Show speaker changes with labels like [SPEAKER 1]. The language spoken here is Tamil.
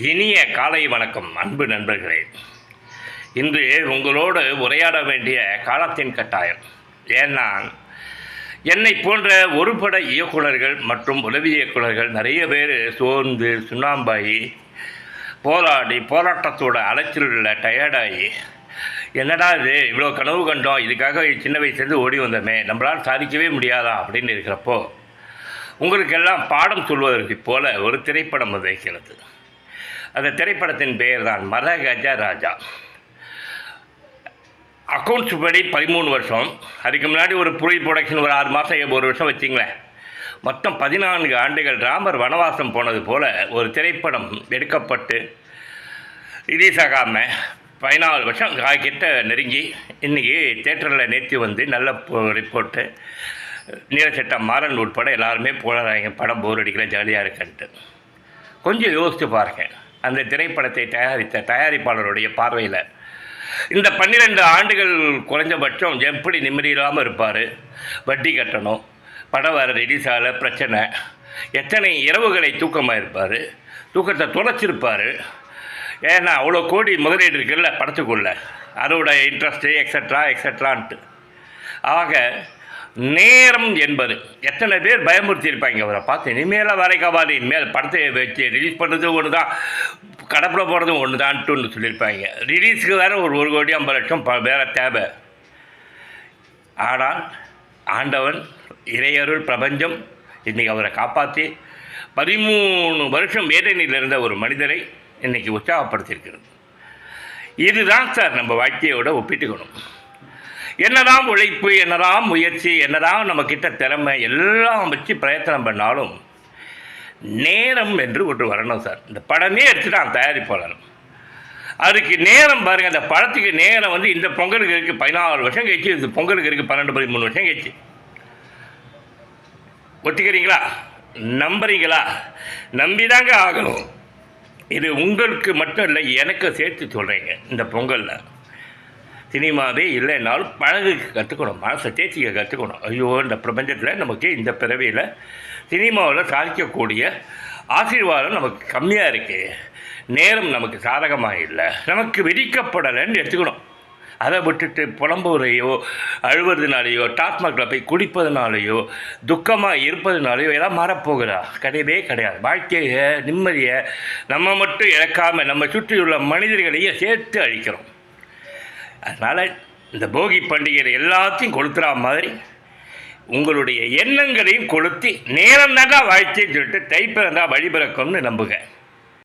[SPEAKER 1] இனிய காலை வணக்கம் அன்பு நண்பர்களே. இன்று உங்களோடு உரையாட வேண்டிய காலத்தின் கட்டாயம். ஏன்னா என்னை போன்ற ஒரு பட இயக்குநர்கள் மற்றும் உதவி இயக்குநர்கள் நிறைய பேர் சோர்ந்து சுண்ணாம்பாகி போராட்டத்தோட அலைச்சலில் டயர்டாகி என்னடா இது இவ்வளோ கனவு கண்டோம், இதுக்காக சின்ன வயசுலேருந்து ஓடி வந்தோமே, நம்மளால் சாதிக்கவே முடியாதா அப்படின்னு இருக்கிறப்போ உங்களுக்கெல்லாம் பாடம் சொல்வதற்கு போல ஒரு திரைப்படம் வைக்கிறது. அந்த திரைப்படத்தின் பெயர் தான் மரகஜ ராஜா. அக்கௌண்ட்ஸ் படி 13 வருஷம், அதுக்கு முன்னாடி ஒரு ப்ரீ ப்ரொடக்ஷன் ஒரு 6 மாதம் 1 வருஷம் வச்சிங்களேன். மொத்தம் 14 ஆண்டுகள் ராமர் வனவாசம் போனது போல் ஒரு திரைப்படம் எடுக்கப்பட்டு ரிலீஸ் ஆகாமல் 14 வருஷம் கிட்ட நெருங்கி இன்றைக்கி தேட்டரில் நேற்று வந்து நல்ல ரிப்போர்ட்டு. நீலச்சட்ட மாறன் உட்பட எல்லாருமே போகிறாங்க, படம் போர் அடிக்கல, ஜாலியாக இருக்குன்ட்டு. கொஞ்சம் யோசித்து பாருங்கள், அந்த திரைப்படத்தை தயாரித்த தயாரிப்பாளருடைய பார்வையில் இந்த 12 ஆண்டுகள் குறைஞ்சபட்சம் எப்படி நிம்மதி இல்லாமல் இருப்பார். வட்டி கட்டணும், படம் வர ரிலீஸ் ஆகல பிரச்சனை, எத்தனை இரவுகளை தூக்கமாக இருப்பார், தூக்கத்தை தொலைச்சிருப்பார். ஏன்னா அவ்வளோ கோடி முதலீடு இருக்குல்ல படத்துக்குள்ள, அதோட இன்ட்ரெஸ்ட்டு எக்ஸட்ரான்ட்டு. ஆக நேரம் என்பது எத்தனை பேர் பயமுறுத்தியிருப்பாங்க அவரை பார்த்து, இனிமேலாம் வரைக்காவாது, இனிமேல் படத்தை வச்சு ரிலீஸ் பண்ணுறது ஒன்று தான், கடப்பில் போகிறது ஒன்று தான்ட்டு சொல்லியிருப்பாங்க. ரிலீஸுக்கு வேறு ஒரு 1,50,00,000 வேறு தேவை. ஆனால் ஆண்டவன் இறையருள் பிரபஞ்சம் இன்றைக்கி அவரை காப்பாற்றி 13 வருஷம் வேதனையில் இருந்த ஒரு மனிதரை இன்றைக்கி உற்சாகப்படுத்தியிருக்கிறது. இதுதான் சார் நம்ம வாழ்க்கையோட ஒப்பிட்டுக்கணும். என்னதான் உழைப்பு, என்னதான் முயற்சி, என்னதான் நம்மக்கிட்ட திறமை எல்லாம் வச்சு பிரயத்தனம் பண்ணாலும் நேரம் என்று ஒன்று வரணும் சார். இந்த படமே எடுத்துட்டான் தயாரிப்பாளர், அதுக்கு நேரம் பாருங்கள். அந்த படத்துக்கு நேரம் வந்து இந்த பொங்கலுக்கு இருக்குது 14 வருஷம் கழிச்சு, இந்த பொங்கலுக்கு இருக்குது 12-13 வருஷம் கழிச்சு. ஒத்துக்கிறீங்களா? நம்புறீங்களா? நம்பிதாங்க ஆகணும். இது உங்களுக்கு மட்டும் இல்லை, எனக்கு சேர்த்து சொல்கிறீங்க. இந்த பொங்கலில் சினிமாவே இல்லைன்னாலும் பழகுக்கு கற்றுக்கணும், மனசை தேய்ச்சிக்க கற்றுக்கணும். ஐயோ, இந்த பிரபஞ்சத்தில் நமக்கு இந்த பிறவியில் சினிமாவில் சாதிக்கக்கூடிய ஆசீர்வாதம் நமக்கு கம்மியாக இருக்குது, நேரம் நமக்கு சாதகமாக இல்லை, நமக்கு விதிக்கப்படலைன்னு எடுத்துக்கணும். அதை விட்டுட்டு புலம்புறையோ அழுவதுனாலேயோ டாஸ்மாகில் போய் குடிப்பதுனாலேயோ துக்கமாக இருப்பதுனாலேயோ எல்லாம் மாறப்போகிறா? கிடையவே கிடையாது. வாழ்க்கையை நிம்மதியை நம்ம மட்டும் இழக்காமல் நம்ம சுற்றியுள்ள மனிதர்களையும் சேர்த்து அழிக்கிறோம். அதனால் இந்த போகி பண்டிகை எல்லாத்தையும் கொளுத்துறா மாதிரி உங்களுடைய எண்ணங்களையும் கொளுத்தி நேரம் தாண்டா வாழ்க்கைன்னு சொல்லிட்டு தை பிறந்தா வழி பிறக்கும்னு நம்புங்க.